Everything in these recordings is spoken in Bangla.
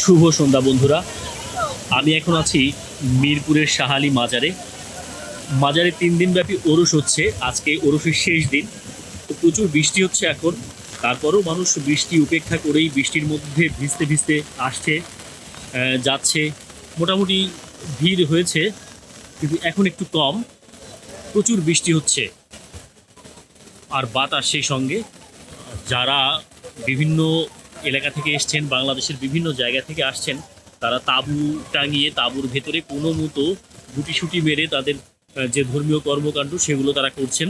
শুভ সন্ধ্যা বন্ধুরা। আমি এখন আছি মিরপুরের শাহালি মাজারে। মাজারে 3 দিন ব্যাপী ওরস হচ্ছে, আজকে ওরসের শেষ দিন। তো প্রচুর বৃষ্টি হচ্ছে এখন, তারপরেও মানুষ বৃষ্টি উপেক্ষা করেই বৃষ্টির মধ্যে ভিজতে ভিজতে আসছে, যাচ্ছে। মোটামুটি ভিড় হয়েছে, কিন্তু এখন একটু কম। প্রচুর বৃষ্টি হচ্ছে আর বাতাস সেই সঙ্গে। যারা বিভিন্ন এলাকা থেকে এসছেন, বাংলাদেশের বিভিন্ন জায়গা থেকে আসছেন, তারা তাঁবু টাঙিয়ে তাঁবুর ভেতরে কোনো মতো গুটিসুটি মেরে তাদের যে ধর্মীয় কর্মকাণ্ড সেগুলো তারা করছেন।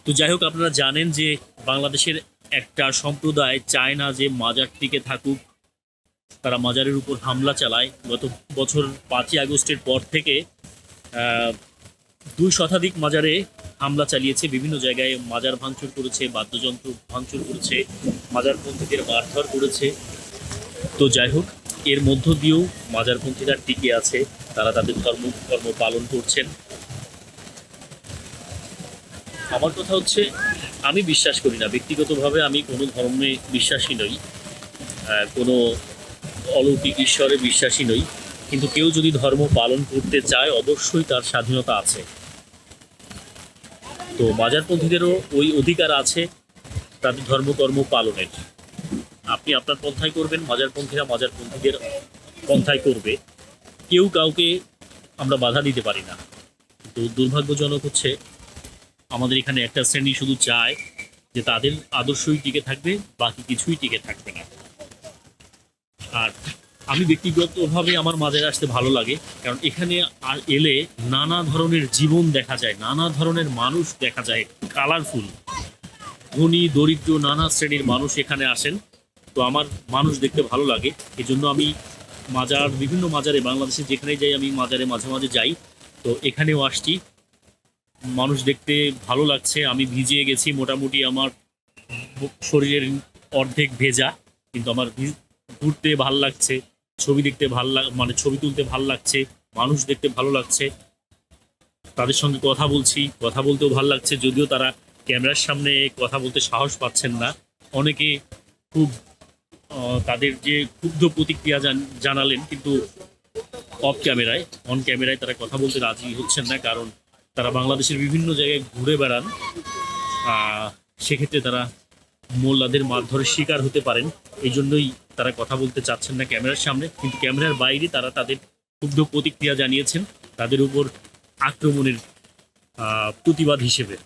তো যাই হোক, আপনারা জানেন যে বাংলাদেশের একটা সম্প্রদায় চায় না যে মাজার টিকে থাকুক। তারা মাজারের উপর হামলা চালায়। গত বছর 5ই আগস্টের পর থেকে 2 শতাধিক মাজারে হামলা চালিয়েছে, বিভিন্ন জায়গায় মাজার ভাঙচুর করেছে, বাদ্যযন্ত্র ভাঙচুর করেছে, মাজারপন্থীদের মারধর করেছে। তো যাই হোক, এর মধ্য দিয়েও মাজারপন্থীরা টিকে আছে, তারা তাদের কর্ম পালন করছেন। আমার কথা হচ্ছে, আমি বিশ্বাস করি না, ব্যক্তিগতভাবে আমি কোনো ধর্মে বিশ্বাসী নই, কোনো অলৌকিক ঈশ্বরে বিশ্বাসী নই। কিন্তু কেউ যদি ধর্ম পালন করতে চায়, অবশ্যই তার স্বাধীনতা আছে। তো মাজারপন্থীদেরও ওই অধিকার আছে তাদের ধর্মকর্ম পালনের। আপনি আপনার পন্থায় করবেন, মাজারপন্থীরা মাজারপন্থীদের পন্থায় করবে। কেউ কাউকে আমরা বাধা দিতে পারি না। তো দুর্ভাগ্যজনক হচ্ছে, আমাদের এখানে একটা শ্রেণী শুধু চায় যে তাদের আদর্শই টিকে থাকবে, বাকি কিছুই টিকে থাকবে না। আর আমি ব্যক্তিগতভাবে আমার মাজারে আসতে ভালো লাগে, কারণ এখানে এলে নানা ধরনের জীবন দেখা যায়, নানা ধরনের মানুষ দেখা যায়, কালারফুল। ধনী দরিদ্র নানা শ্রেণীর মানুষ এখানে আসেন। তো আমার মানুষ দেখতে ভালো লাগে, এজন্য আমি বিভিন্ন মাজারে বাংলাদেশে যেখানে যাই, আমি মাজারে মাঝে মাঝে যাই। তো এখানেও আসছি, মানুষ দেখতে ভালো লাগছে। আমি ভিজে গেছি মোটামুটি, আমার শরীরের অর্ধেক ভেজা, কিন্তু আমার ঘুরতে ভাল লাগছে, ছবি দেখতে মানে ছবি তুলতে ভাল লাগছে, মানুষ দেখতে ভালো লাগছে, তাদের সঙ্গে কথা বলতেও ভালো লাগছে। যদিও তারা ক্যামেরার সামনে কথা বলতে সাহস পাচ্ছেন না, অনেকে খুব তাদের যে ক্ষুব্ধ প্রতিক্রিয়া জানালেন, কিন্তু অন ক্যামেরায় তারা কথা বলতে রাজি হচ্ছেন না, কারণ তারা বাংলাদেশের বিভিন্ন জায়গায় ঘুরে বেড়ান। সেক্ষেত্রে তারা মোল্লাদের মারধরের শিকার হতে পারেন, এই জন্যই তারা কথা বলতে চাচ্ছেন না ক্যামেরার সামনে। কিন্তু ক্যামেরার বাইরে তারা তাদের ক্ষুব্ধ প্রতিক্রিয়া জানিয়েছেন, তাদের উপর আক্রমণের প্রতিবাদ হিসেবে।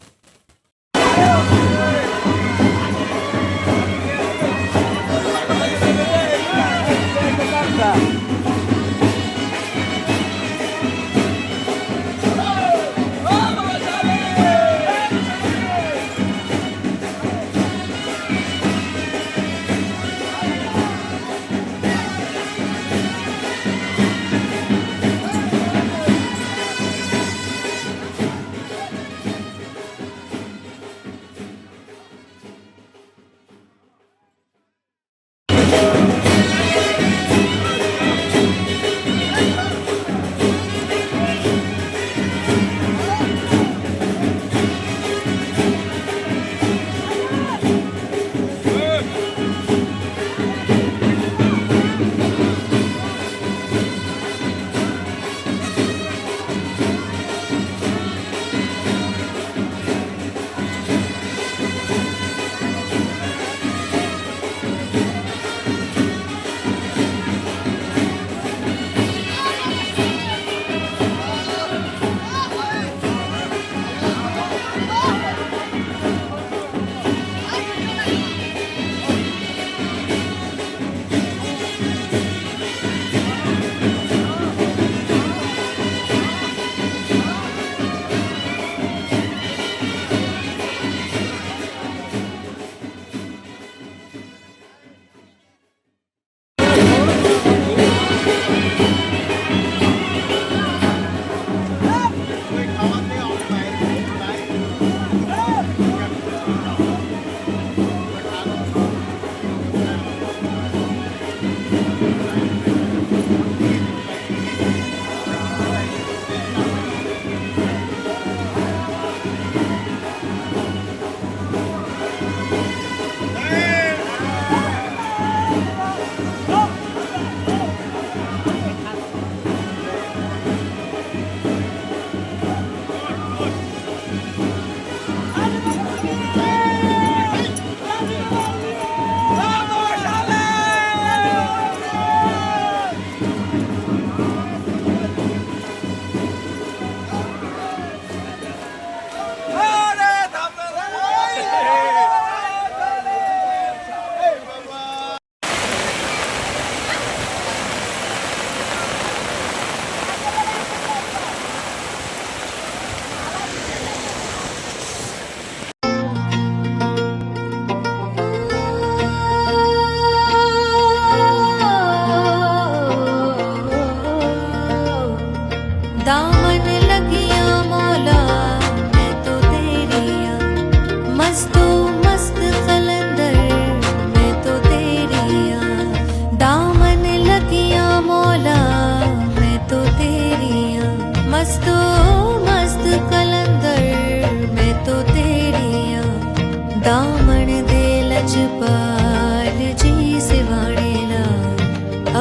से वाणेला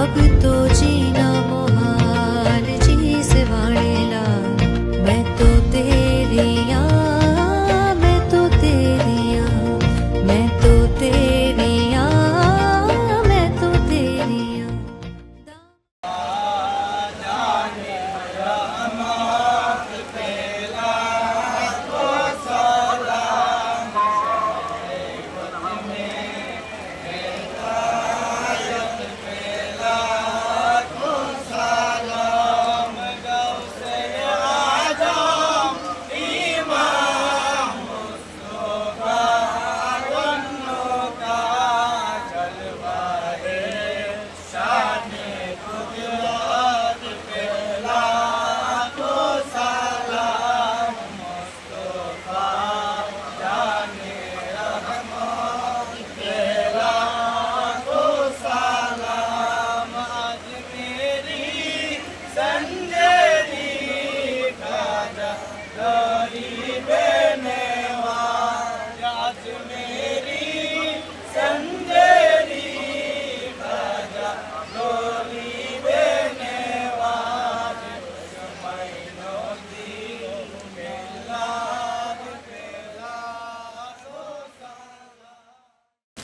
अब तो जीना मुहाल जी से वाणेला मैं तो तेरिया मैं तो तेरिया मैं तो तेरिया मैं तो तेरिया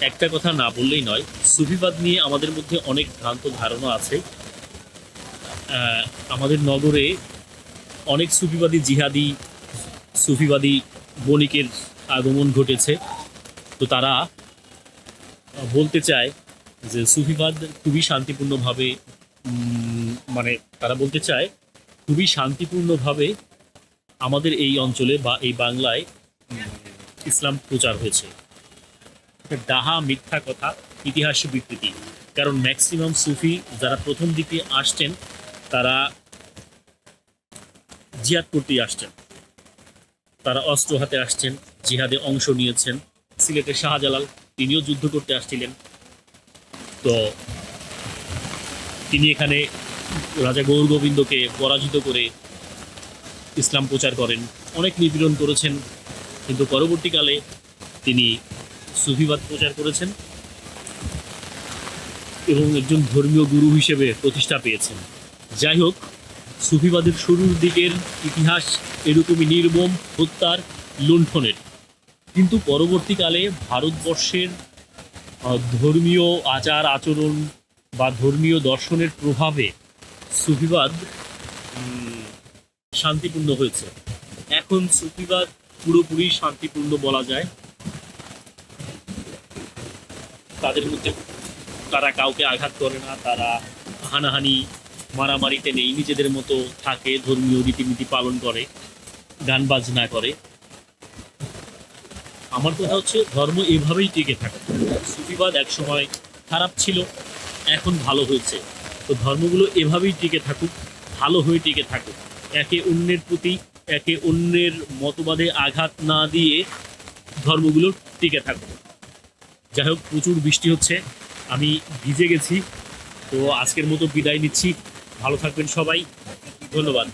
একটা কথা না বললেই নয়, সুফিবাদ নিয়ে আমাদের মধ্যে অনেক ভ্রান্ত ধারণা আছে। আমাদের নগরে অনেক সুফিবাদী জিহাদি সুফিবাদী বণিকের আগমন ঘটেছে। তো তারা বলতে চায় যে সুফিবাদ খুবই শান্তিপূর্ণভাবে মানে তারা বলতে চায় খুবই শান্তিপূর্ণভাবে আমাদের এই অঞ্চলে বা এই বাংলায় ইসলাম প্রচার হয়েছে। ডাহা মিথ্যা কথা, ইতিহাস বিকৃতি। কারণ ম্যাক্সিমাম সুফি যারা প্রথম দিকে আসছেন তারা জিহাদ করতেই আসছেন, তারা অস্ত্র হাতে আসছেন, জিহাদে অংশ নিয়েছেন। সিলেটের শাহজালাল তিনিও যুদ্ধ করতে আসছিলেন। তো তিনি এখানে রাজা গৌর গোবিন্দকে পরাজিত করে ইসলাম প্রচার করেন, অনেক নিপীড়ন করেছেন, কিন্তু পরবর্তীকালে তিনি সুফিবাদ প্রচার করেছেন এবং একজন ধর্মীয় গুরু হিসেবে প্রতিষ্ঠা পেয়েছেন। যাই হোক, সুফিবাদের শুরুর দিকের ইতিহাস এরকমই নির্মম, হত্যার, লুণ্ঠনের। কিন্তু পরবর্তীকালে ভারতবর্ষের ধর্মীয় আচার আচরণ বা ধর্মীয় দর্শনের প্রভাবে সুফিবাদ শান্তিপূর্ণ হয়েছে। এখন সুফিবাদ পুরোপুরি শান্তিপূর্ণ বলা যায়। তাদের মধ্যে তারা কাউকে আঘাত করে না, তারা হানাহানি মারামারিতে নেই, নিজেদের মতো থাকে, ধর্মীয় রীতিনীতি পালন করে, গান বাজনা করে। আমার কথা হচ্ছে ধর্ম এভাবেই টিকে থাকে। সুফিবাদ একসময় খারাপ ছিল, এখন ভালো হয়েছে। তো ধর্মগুলো এভাবেই টিকে থাকুক, ভালো হয়ে টিকে থাকুক, একে অন্যের প্রতি একে অন্যের মতবাদে আঘাত না দিয়ে ধর্মগুলো টিকে থাকুক। যাই হোক, প্রচুর বৃষ্টি হচ্ছে, আমি ভিজে গেছি। তো আজকের মতো বিদায় নিচ্ছি। ভালো থাকবেন সবাই, ধন্যবাদ।